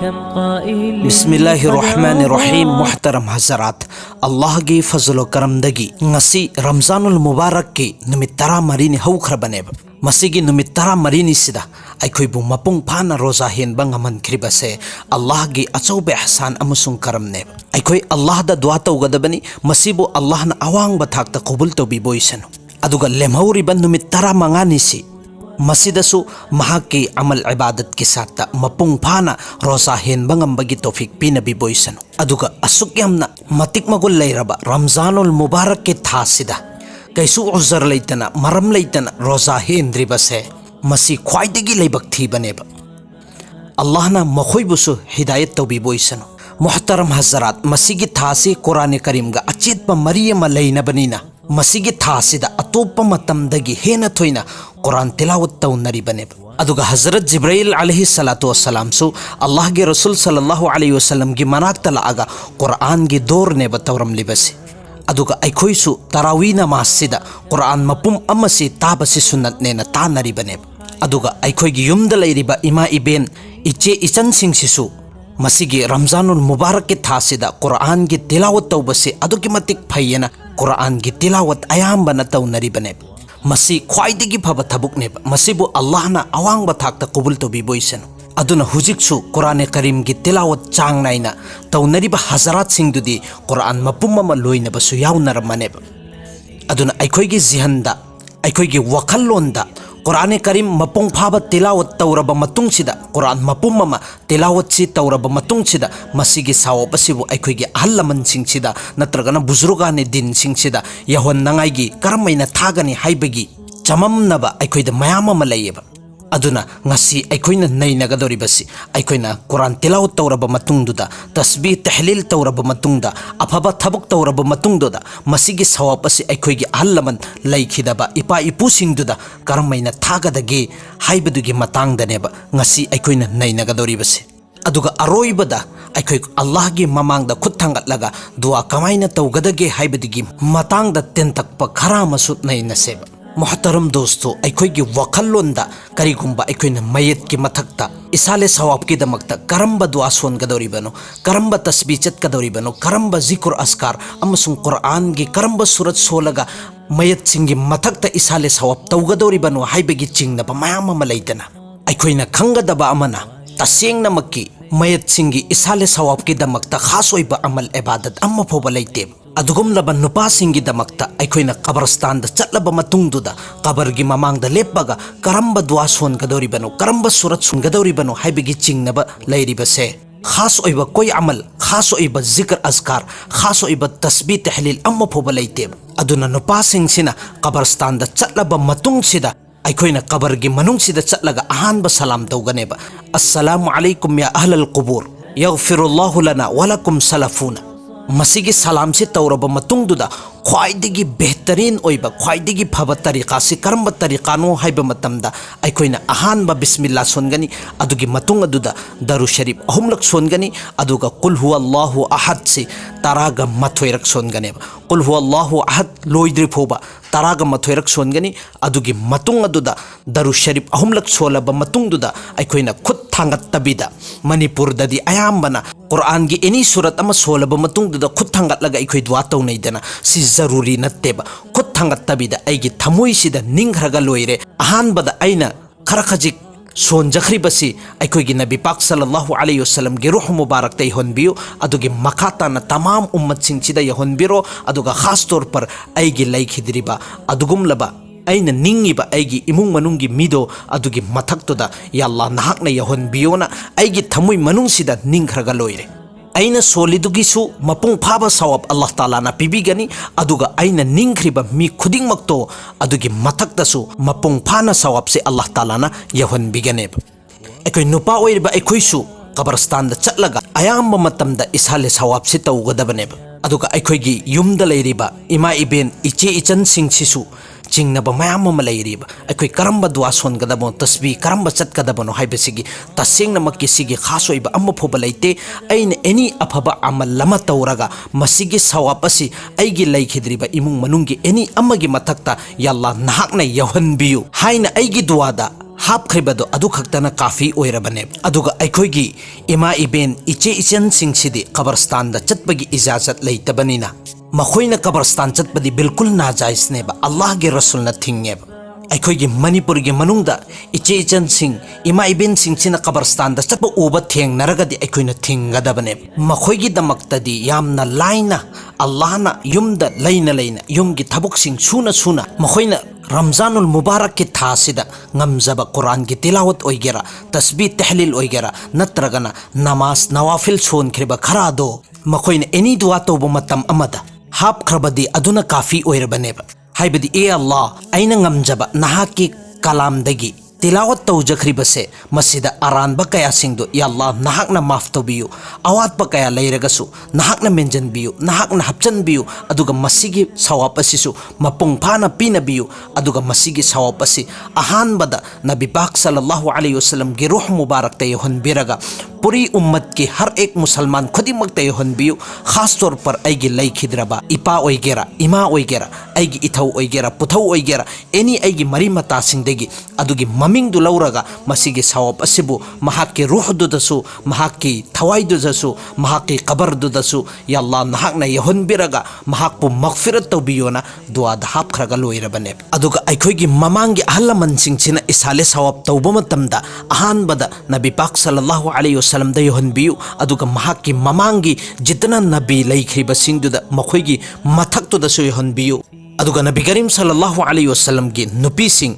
बिस्मिल्लाहिर्रहमानिर्रहीम। मुहतरम हजरात, अल्लाह की फजल करमदगी ngasi रमजानुल मुबारक की नुमित तरा मरीनी हौख्रबनेब। मसीगी नुमित तरा मरीनी सिदा अखोइबु मपुंग फाना रोजा हेनबा ngमनख्रिबसे अल्लाह की अचौबे एहसान अमसुंग करमनेब। अखोइ अल्लाह दा दुआ तौगदबनी मसीबु अल्लाह ना अवांग थाक्ता कबूल तौबिबोइसनु। अदुगा लेमहौरिबा नुमित तरा मंगानिसी मसीदसु महाकी अमल इबादत के साथ मपुंग फाना रोजा हेनबा ngambagi तौफीक पिनबिबोइसनु। अदुगा असुक यामना मतिक मगुल लैरबा रमजानुल मुबारक के थासिदा कैसु उजर लैतना मरम लैतना रोजा हेंद्रिबसे मसी ख्वाइदगी लैबक थीबनेबा। अल्लाह ना मखोइबुसु हिदायत तौबिबोइसनु। मुहतरम हजरात, मसीगी थासी कुरान करीम गा अचेतपा मरियमा लैनबनिना मसीगी थासिदा अतोप्पा मतमदगी हेना थोइना कुरान तिलावत तौनरिबनेबा। अदुगा हजरत जिब्राइल अलैहि सलातु वस्सलाम सु अल्लाह के रसूल सल्लल्लाहु अलैहि वसल्लम की मनाक्ता लागा कुरान की दौर ने बतौरम लिबसे। अदुगा अखोइसु तरावी नमाज़सिदा कुरान मपुम अमसी ताबसी सुन्नत ने न तानरिबनेबा। अदुगा अखोइगी युमदा लैरिबा इमा इबेन इचे इचन सिंगसिसु मसीगी रमजानुल मुबारक के थासिदा कुरान की तिलावत तौबसे अदुगी मतिक फैयना कुरान की तिलावत अयाम्बना तौनरिबनेबा। मसी ख्वाइदगी फबा थबुकनेबा। मसीबु अल्लाह ना अवांग थाक्ता कबूल तौबिबोइसनु। अदुना हुजिक्सु कुरान करीम की तिलावत चांग नाइना तौनरिबा हजरात सिंगदुदी कुरान मपुम अमा लोइनबसु याउनरमनेबा। अदुना अखोइगी जिहनदा अखोइगी वखल्लोंदा कुरान करीम मपुंग फाबा तिलावत तौरबा मतुंगसिदा कुरान मपुम अमा तिलावत सि तौरबा मतुंगसिदा मसीगी सावबसिबु अखोइगी अहल लमन सिंगसिदा नत्रगना बुजुर्गाने दिन सिंगसिदा यहोन नंगाइगी करमैना थागनी हाइबगी चममनबा अखोइदा मयाम अमा लैयेबा। अदुना ngasi अखोइना नैनगदोरिबसि अखोइना कुरान तिलावत तौरबा मतुंगदुदा तस्बीह तहलील तौरबा मतुंगदा अफबा थबुक तौरबा मतुंगदुदा मसीगी सवाबसि अखोइगी अहल लमन लैखिदबा इपा इपुसिंगदुदा करमैना थागदगे हाइबदुगी मतांगदनेबा ngasi अखोइना नैनगदोरिबसि। अदुगा अरोइबदा अखोइ अल्लाह की ममांगदा खुद थांगतलगा दुआ कमाइना तौगदगे हाइबदुगी मतांगदा तेंतकपा खरा मसुत नैनसेबा। मोहतरम दोस्तों, अखोइगी वखल्लोंदा करिगुंबा अखोइना मयत की मथक्ता इसाले सवाब की दमकता करम्बा दुआ सोनगदोरिबनो करम्बा तस्बीह चतकदोरिबनो करम्बा जिक्र अस्कार अमसुंग कुरान की करम्बा सूरत सोलगा मयत सिंगी मथक्ता इसाले सवाब तौगदोरिबनो हाइबगी चिंगनबा मयाम अमा लैतना अखोइना खंगदबा अमना तसेंगनमक्की मयत सिंगी इसाले सवाब की दमकता खास ओइबा अमल इबादत अम्मा फोबा लैते। अदुगुमलबा नुपासिंगी दमकता अखोइना कब्रस्तान दा चटलबा मतुंगदुदा कबर की ममांगदा लेपगा करम्बा दुआ सोनगदोरिबनो करम्बा सूरत सुनगदोरिबनो हाइबगी चिंगनबा लैरिबसे खास ओइबा कोई अमल खास ओइबा जिक्र अस्कार खास ओइबा तस्बीह तहलील अम्मा फोबा लैते। अदुना नुपासिंगसिना कब्रस्तान दा चटलबा मतुंगसिदा अखोइना कबर की मनुंगसिदा चटलगा अहानबा सलाम तौगनेबा अस्सलामु अलैकुम या अहलल कुबूर यगफिरुल्लाहु लना वलकुम सलफूना। मसीगी सलाम से तौरबा मतुंगदुदा ख्वाइदगी बेहतरीन ओइबा ख्वाइदगी फबा तरीका से करम्बा तरीकानो हाइबा मतमदा अखोइना अहानबा बिस्मिल्लाह सोनगनी अदुगी मतुंग अदुदा दरु शरीफ अहुमलक सोनगनी अदुगा कुल हुवल्लाहु अहद से तरागा मथोइरक सोनगनेबा कुल हुवल्लाहु अहद लोइद्रि फोबा तरागा मथोइरक सोनगनी अदुगी मतुंग अदुदा दरु शरीफ अहुमलक सोलबा मतुंगदुदा अखोइना खुद थांगतबिदा मणिपुर ददी अयाम्बना कुरान की एनी सूरत अमा सोलबा मतुंगदुदा खुद थांगतलगा अखोइ दुआ तौनैदना सि जरूरी नत्तेबा खुद थांगतबिदा अइगी थमोइसिदा निंग्रगा लोइरे अहानबदा अइना खरा खजिक सोनजख्रिबसि अखोइगी नबी पाक सल्लल्लाहु अलैहि वसल्लम गे रूह मुबारक तै होनबियो अदुगी मखाताना तमाम उम्मत सिंगसिदा यहोनबिरो अदुगा खास तौर पर अइगी लैखिद्रिबा अदुगुमलबा अइना निंगिबा अइगी इमुंग मनुंगी मिदो अदुगी मथक्तुदा या अल्लाह नहाकना यहोनबियोना अइगी थमुइ मनुंगसिदा निंग्रगा लोइरे अइना सोलिदुगिसु मपुंग फाबा सवाब अल्लाह ताला ना पिबिगनी अदुगा अइना निंग्रिबा मी खुदिंगमक्तो अदुगी मथक्तसु मपुंग फाना सवाब से अल्लाह ताला ना यहोनबिगनेब। अखोइ नुपा ओइरबा अखोइसु कब्रस्तान दा चटलगा अयाम्बा मतमदा इसाले सवाब से तौगदबनेब। अदुगा अखोइगी युमदा लैरिबा इमा इबेन इचे इचन सिंगसिसु चिंगनबा मयाम अमा लैरिबा अखोइ करम्बा दुआ सोनगदबनो तस्बीह करम्बा चतकदबनो हाइबसिगी तसेंगनमक्की सिगी खास ओइबा अम्मा फोबा लैते। अइना एनी अफबा अमल लमा तौरगा मसीगी सवाब असि अइगी लैखिद्रिबा इमुंग मनुंगी एनी अम्मागी मथक्ता या अल्लाह नहाकना यहोनबियु हाइना अइगी दुआदा हापख्रिबदो अदु खक्तना काफी ओइरबने अदुगा अखोइगी इमा इबेन इचे इचन सिंगसिदी कब्रस्तान दा चटपगी इजाजत लेतबनिना मखोइना कब्रस्तान चटपदी बिल्कुल नाजायजनेबा अल्लाह गे रसूलना थिंगेबा अखोइगी मणिपुर गे मनुंगदा इचे इचन सिंग इमा इबेन सिंगसिना कब्रस्तान दा चटप उबा थेंगनरगदी अखोइना थिंगदबने मखोइगी दमक्तदी यामना लाइना अल्लाहना युमदा लैना लैना युमगी थबुकसिंग सुना सुना मखोइना रमजानुल मुबारक के थासिदा ngамजबा कुरान की तिलावत ओइगेरा तस्बीह तहलील ओइगेरा नत्रगना नमाज नवाफिल सोनख्रिबा खरादो मखोइना एनी दुआ तौबा मतम अमदा हापख्रबदी अदुना काफी ओइरबनेबा हाइबदी ए अल्लाह आइना ngамजबा नहाकी कलामदगी तिलावत तौजख्रिबसे मसिदा अरानबा कया सिंगदो या अल्लाह नहाकना माफ तौबियु अवातबा कया लैरगसु नहाकना मेंजनबियु नहाकना हपचनबियु अदुगा मसिगी सवाब असिसु मपुंग फाना पिनबियु अदुगा मसिगी सवाब असि अहानबदा नबी पाक सल्लल्लाहु अलैहि वसल्लम गे रूह मुबारक ते होनबिरगा पूरी उम्मत के हर एक मुसलमान खुदिमक ते होनबियु खास तौर पर आइगी लैखिद्रबा इपा ओइगेरा इमा ओइगेरा आइगी इथौ ओइगेरा पुथौ ओइगेरा एनी आइगी मरी मता सिंगदेगी अदुगी ममिंग दु लौरगा मसिगी सवाब असिबु महाक्के रूह दुदसु महाक्के थवाई दुदसु महाक्के कबर दुदसु या अल्लाह नहाकना यहोनबिरगा महाकपु मगफिरत तौबियोना दुआ द हापख्रगा लोइरबने अदुगा अखोइगी ममांगी अहलमन सिंगसिना इसाले सवाब तौबा मतमदा अहानबदा नबी पाक सल्लल्लाहु अलैहि वसल्लम द यहोनबियु अदुगा महाक्के ममांगी जितना नबी लैख्रिबा सिंगदुदा मखोइगी मथक्तुदसु यहोनबियु अदुगा नबी करीम सल्लल्लाहु अलैहि वसल्लम गी नुपी सिंग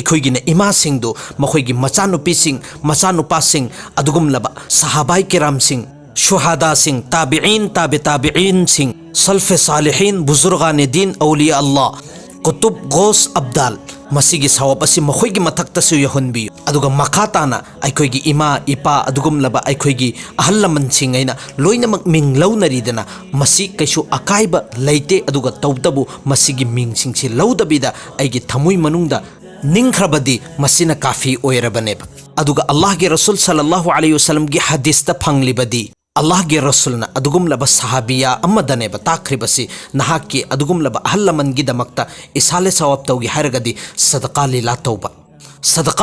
अखोइगिना इमा सिंगदो मखोइगी मचानुपी सिंग मचानुपा सिंग अदुगुमलबा सहाबाई किराम सिंग शुहादा सिंग ताबिईन ताबिईन सिंग सल्फे सालिहीन बुजुर्गान दीन औलिया अल्लाह कुतुब गौस अब्दाल मसिगी सवाब असि मखोइगी मथक्तसु यहोनबियु अदुगा मखाताना अखोइगी इमा इपा अदुगुमलबा अखोइगी अहलमन सिंगैना लोइनमक मिंग लौनरीदना मसि कैसु अकाइबा लैते अदुगा तौदबु मसिगी मिंग सिंगसि लौदबिदा अइगी थमुइ मनुंगदा निंख्रबदी मसिना काफी ओइरबनेब अदुगा अल्लाह के रसूल सल्लल्लाहु अलैहि वसल्लम की हदीस ता फंगलिबदी अल्लाह के रसूलना अदुगुमलबा सहाबिया अम्मदनेब ताख्रिबसी नहाकी अदुगुमलबा अहलमन गी दमक्ता इसाले सवाब तौगी हरगदी सदका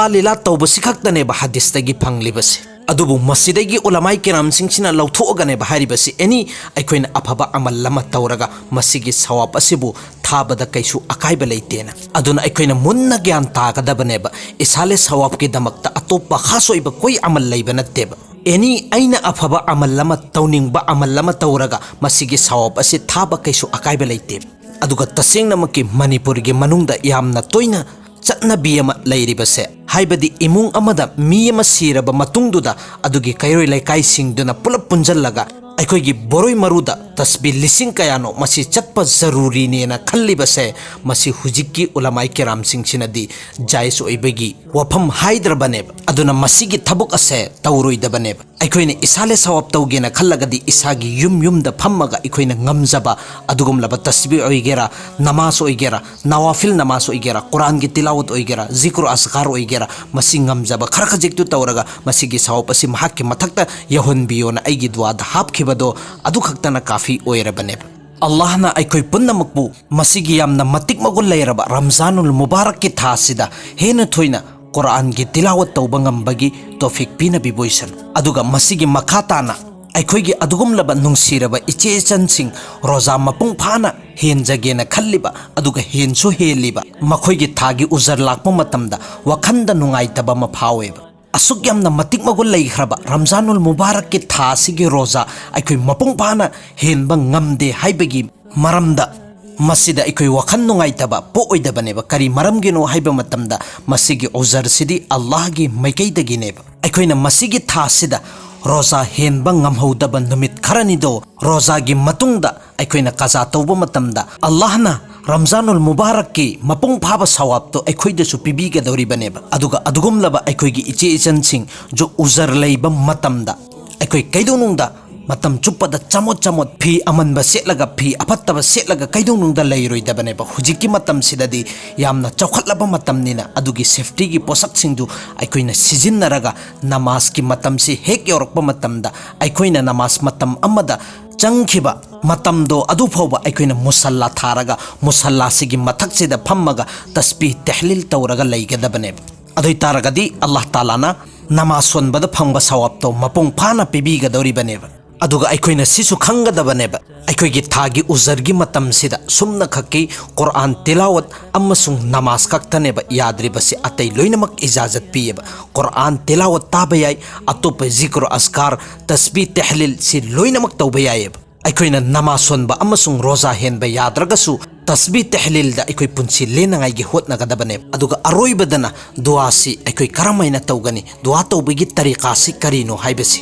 लीला तौबसी खक्तनेब हदीस तगी फंगलिबसी अदुबु मस्जिदगी उलमाई किराम सिंगसिना लौथोगनेब हारिबसी एनी अखोइना अफबा अमल लमा तौरगा मसिगी सवाब असिबु थाबदा कैसु अकाइबा लैतेना अदुना अखोइना मुन्ना ज्ञान तागदबनेब इसाले सवाब के दमक्ता अतोप्पा खासोइबा कोई अमल लैबा नत्तेब एनी आइना अफबा अमल लमा तौनिंगबा अमल लमा तौरगा मसिगी सवाब असि थाबा कैसु अकाइबा लैते अदुगा तसेंगनमकी मणिपुर गे मनुंगदा यामना तोइना चटनबी अमा लैरिबसे हाइबदी इमुंग अमदा मी अमा सिरबा मतुंगदुदा अदुगी कैरोय लैकाई सिंगदुना पुलप पुंजल्लगा अखोइगी बोरोय मरुदा तस्बीह लिसिंग कयानो मसि चटपा जरूरी नेना खल्लिबसे मसि हुजिक्की उलमाई किराम सिंगसिनदी जायस ओइबगी वफम हाइद्रबनेब अदुना मसिगी थबुक असे तौरोइदबनेब अखोइने इसाले सवाब तौगेना खल्लगदी इसागी युम युमदा फम्मगा अखोइने ngамजबा अदुगुमलबा तस्बीह ओइगेरा नमाज ओइगेरा नवाफिल नमाज ओइगेरा कुरान की तिलावत ओइगेरा जिक्र असगार ओइगेरा मसि ngамजबा खरखजिक्तु तौरगा मसिगी सवाब असि महाक्के मथक्ता यहोनबियोना आइगी दुआदा हापखिबदो अदु खक्तना काफी ओइरबनेब अल्लाहना अखोइ पुन्नमकबु मसिगी यामना मतिक मगुल लैरबा रमजानुल मुबारक की थासिदा हेन थोइना कुरान की तिलावत तौबा ngамबगी तौफिक पिनबि बोइसन अदुगा मसिगी मखाताना अखोइगी अदुगुमलबा नुंगसिरबा इचेचन सिंग रोजा मपुंग फाना हेनजगेना खल्लिबा अदुगा हेनसु हेलिबा मखोइगी थागी उजर लाकपा मतमदा वखंदा नुंगाइतबा मफावेबा असुक यामना मतिक मगुल लैख्रबा रमजानुल मुबारक की थासिगी रोजा अखोइ मपुंग फाना हेनबा ngамदे हाइबगी मरमदा मसिदा अखोइ वखन नुंगाइतबा पोइदबनेबा करी मरमगिनो हाइबा मतमदा मसिगी उजर सिदी अल्लाह की मैकैदगिनेबा अखोइना मसिगी थासिदा रोजा हेनबा ngамहौदबा नुमित खरनिदो रोजा की मतुंगदा अखोइना कजा तौबा मतमदा अल्लाहना रमजानुल मुबारक की मपुंग फाबा सवाब तो अखोइदसु पिबिगदौरिबनेबा अदुगा अदुगुमलबा अखोइगी इचे इचन सिंग जो उजर लैबा मतमदा अखोइ कैदोनुंगदा मतम चुप्पदा चमोट चमोट फी अमनबा सेटलगा फी अफत्तबा सेटलगा कैदोनुंगदा लैरोइदबनेबा हुजिकी मतम सिददी यामना चौखटलबा मतमनिना अदुगी सेफ्टी की पोसक सिंगदु अखोइना सिजिन्नरगा नमाज की मतम से हेक योरकबा मतमदा अखोइना नमाज मतम अमदा चंखिबा मतमदो अदुफौबा अखोइना मुसल्ला थारगा मुसल्ला सिगी मथक्सिदा फम्मगा तस्बीह तहलील तौरगा लैगदबनेबा अदुई तारगदी अल्लाह तालाना नमाज सोनबदा फंगबा सवाबतो मपुंग फाना पिबीगदौरिबनेबा अदुगा अखोइना सिसु खंगदबनेबा अखोइगी थागी उजरगी मतमसिदा सुमना खक्की कुरान तिलावत अमसुंग नमाज खक्तनेबा याद्रिबसे अतै लोइनमक इजाजत पियेबा कुरान तिलावत ताबा याय अतोप जिक्र अस्कार तस्बीह तहलील सि लोइनमक तौबा यायेबा अखोइना नमाज सोनबा अमसुंग रोजा हेनबा याद्रगसु तस्बीह तहलील दा अखोइ पुंसी लेनांगाइगी होतनगदबने अदुगा अरोइबदना दुआसी अखोइ करमाइना तौगनी दुआ तौबगी तरीकासी करिनो हाइबसी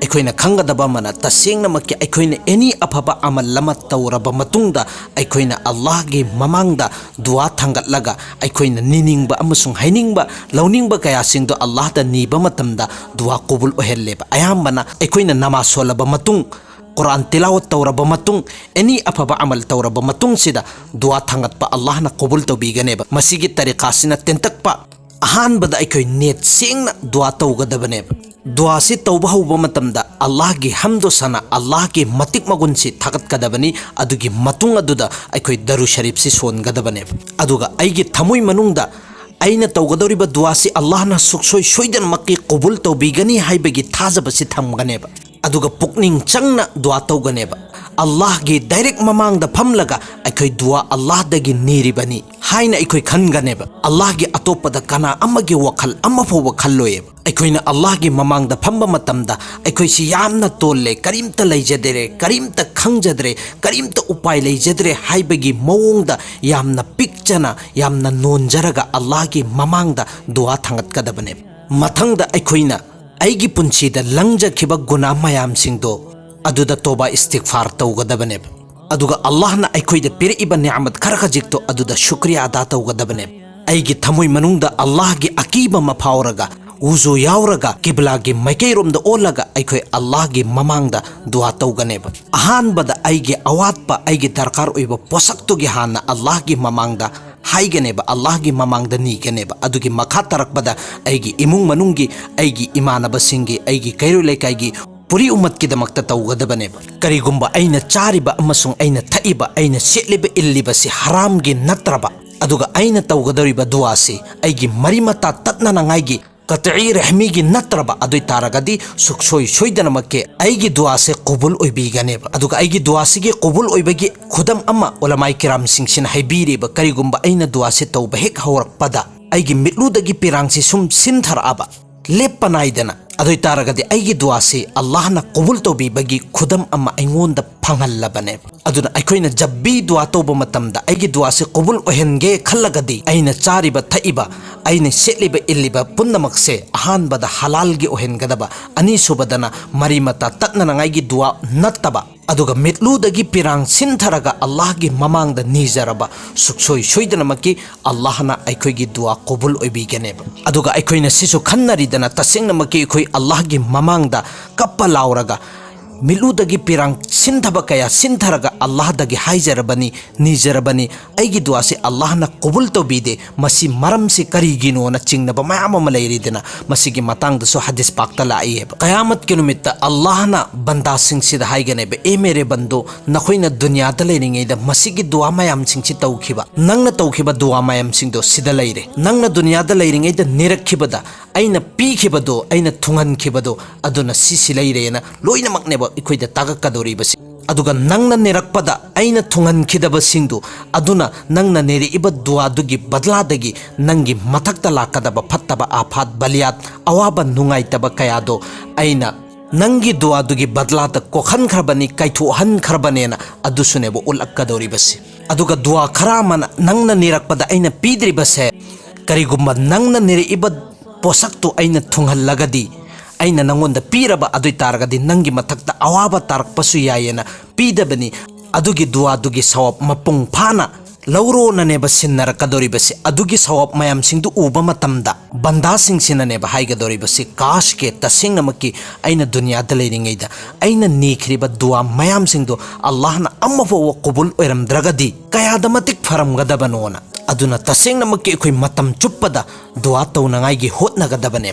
अखोइना खंगदबा मना तसेंगनमक्की अखोइना एनी अफबा अमल लमा तौरबा मतुंगदा अखोइना अल्लाह गे ममांगदा दुआ थांगतलगा अखोइना निनिंगबा अमसुंग हाइनिंगबा लौनिंगबा कयासिंगदो अल्लाह दा नीबा मतमदा दुआ कबूल ओहेल्लेबा अयामबना अखोइना नमाज सोलबा मतुंग कुरान तिलावत तौरबा मतुंग एनी अफबा अमल तौरबा मतुंग सिदा दुआ थांगतपा अल्लाह ना कबूल तौबीगनेबा मसिगी तरीकासिना तेंतकपा अहानबदा अखोइ नेट सेंगना दुआ तौगदबनेबा दुआ से तौबा हौबा मतमदा अल्लाह गी हमदो सना अल्लाह के मतिक मगुन से थागतकदबनी अदुगी मतुंग अदुदा अखोइ दरु शरीफ से सोनगदबनेबा अदुगा अइगी थमुइ मनुंगदा अइना तौगदौरिबा दुआ से अल्लाह ना सुक्सोइ सोइदनमक्की कबूल तौबीगनी हाइबगी थाजबसी थमगनेबा अदुगा पुकनिंग चंगना दुआ तौगनेबा अल्लाह गे डायरेक्ट ममांग दा फमलगा अखोइ दुआ अल्लाह दगी नीरिबनी हाइना अखोइ खनगनेबा अल्लाह गे अतोपदा कना अमगे वखल अमफो वखल्लोयेबा अखोइना अल्लाह गे ममांग दा फम्बा मतमदा अखोइ सि यामना तोल्ले करीमता लैजदरे करीमता खंगजदरे करीमता उपाय लैजदरे हाइबगी मवोंगदा यामना पिक्चना यामना नोनजरगा अल्लाह गे ममांग दा दुआ थांगतकदबने मथंगदा अखोइना अइगी पुंसीदा लंगजखिबा गुनाह मयामसिंगदो अदुदा तोबा इस्तिगफार तौगदबने अदुगा अल्लाह ना अखोइदा पिरइबा नियामत खरखजिक्तो अदुदा शुक्रिया अदा तौगदबने अइगी थमुइ मनुंगदा अल्लाह गे अकीबा मफावरगा उजु यावरगा किबला गे मैकैरोमदा ओलगा अखोइ अल्लाह गे ममांगदा दुआ तौगनेबा अहानबदा अइगे अवातपा अइगे दरकार ओइबा पोसक्तुगे हाना अल्लाह गे ममांगदा हाइगनेबा अल्लाह गी ममांगदा नीगनेबा अदुगी मखा तरकबदा अइगी इमुंग मनुंगी अइगी इमानबसिंगी अइगी कैरो लेकाइगी पुरी उम्मत की दमकता तौगदबनेबा करिगुंबा अइना चारिबा अमसुंग अइना थइबा अइना सेटलिबा इल्लिबसी हराम गे नत्रबा अदुगा अइना तौगदरिबा दुआसी अइगी मरिमता तत्ननांगाइगी कतई रहमी की नत्रबा अदुई तारगदी सुखसोई सोइदनमक्के अइगी दुआ से कबूल ओइबीगनेबा अदुगा अइगी दुआ से कबूल ओइबगी खुदम अम्मा उलमाई किराम सिंगसिन हाइबीरेबा करिगुंबा अइना दुआ से तौबा हेक हौरकपदा अइगी मिटलुदगी पिरांगसी सुम सिनथरअबा लेपनाइदना अदुई तारगदी अइगी दुआ से अल्लाह ना कबूल तौबीबगी खुदम अम्मा अइंगोंदा फंगल्लबने अदुना अखोइना जब्बी दुआ तौबा मतमदा अइगी दुआ से कबूल ओहेनगे खल्लगदी अइना चारिबा थइबा अइना सेटलिबा इल्लिबा पुन्नमक्से अहानबदा हलालगी ओहेनगदबा अनीसुबदना मरिमता तत्ननांगाइगी दुआ नत्तबा अदुगा मिटलुदगी पिरांग सिनथरगा अल्लाह गी ममांगदा नीजरबा सुक्सोइ सोइदनमक्की अल्लाह ना अखोइगी दुआ कबूल ओइबीगनेबा अदुगा अखोइना सिसु खन्नरिदना तसेंगनमक्की अखोइ अल्लाह गी ममांगदा कप्पा लाउरगा मिलुदगी पिरांग सिंथबा कया सिंथरगा अल्लाह दगी हाइजरबनी नीजरबनी अइगी दुआ से अल्लाह ना कबूल तौबीदे मसी मरम से करिगिनो ना चिंगनबा मयाम अमा लैरिदना मसीगी मतांगदसु हदीस पाकता लाइएब कयामत के नुमित्ता अल्लाह ना बंदा सिंगसिदा हाइगनेबे ए मेरे बंदो नखोइना दुनियादा लैरिङैदा मसीगी दुआ मयाम सिंगसि तौखिबा नंगना तौखिबा दुआ मयाम सिंगदो सिदा लैरे नंगना दुनियादा लैरिङैदा निरखिबदा अइना पीखिबदो अइना थुंगनखिबदो अदुना सिसि लैरेना लोइनमकनेबा इखोइदा तागकदोरिबसि अदुगा नंगना निरक्पदा अइना थुंगनखिदबसिंगदो अदुना नंगना नेरिइबा दुआदुगी बदलादगी नंगी मथक्ता लाकदबा फत्तबा आफात बलियात अवाबा नुंगाइतबा कयादो अइना नंगी दुआदुगी बदलात कोखनखरबनी काइथोहनखरबनेना अदुसुनेबो उलक्कदोरिबसि अदुगा दुआ खरामना नंगना निरक्पदा अइना पीद्रिबसे करिगुम्बा नंगना नेरिइबा पोसक्तु अइना थुंगहल्लगदी अइना नंगोंदा पीरबा अदुई तारगदी नंगी मथक्ता अवाबा तारकपसु यायेना पीदबनी अदुगी दुआदुगी सवाब मपुंग फाना लौरोननेबा सिन्नरकदोरिबसि अदुगी सवाब मयामसिंगदु उबा मतमदा बंदासिंगसिननेबा हाइगदोरिबसि काश के तसिंगनमकी अइना दुनियादा लैरिङैदा अइना नीखरिबा दुआ मयामसिंगदु अल्लाहना अम्मफो कबूल ओइरमद्रगदी कयादा मतिक फरमगदबनोना अदुना तसिंगनमकी अखोइ मतम चुप्पदा दुआ तौनंगाइगी होतनगदबने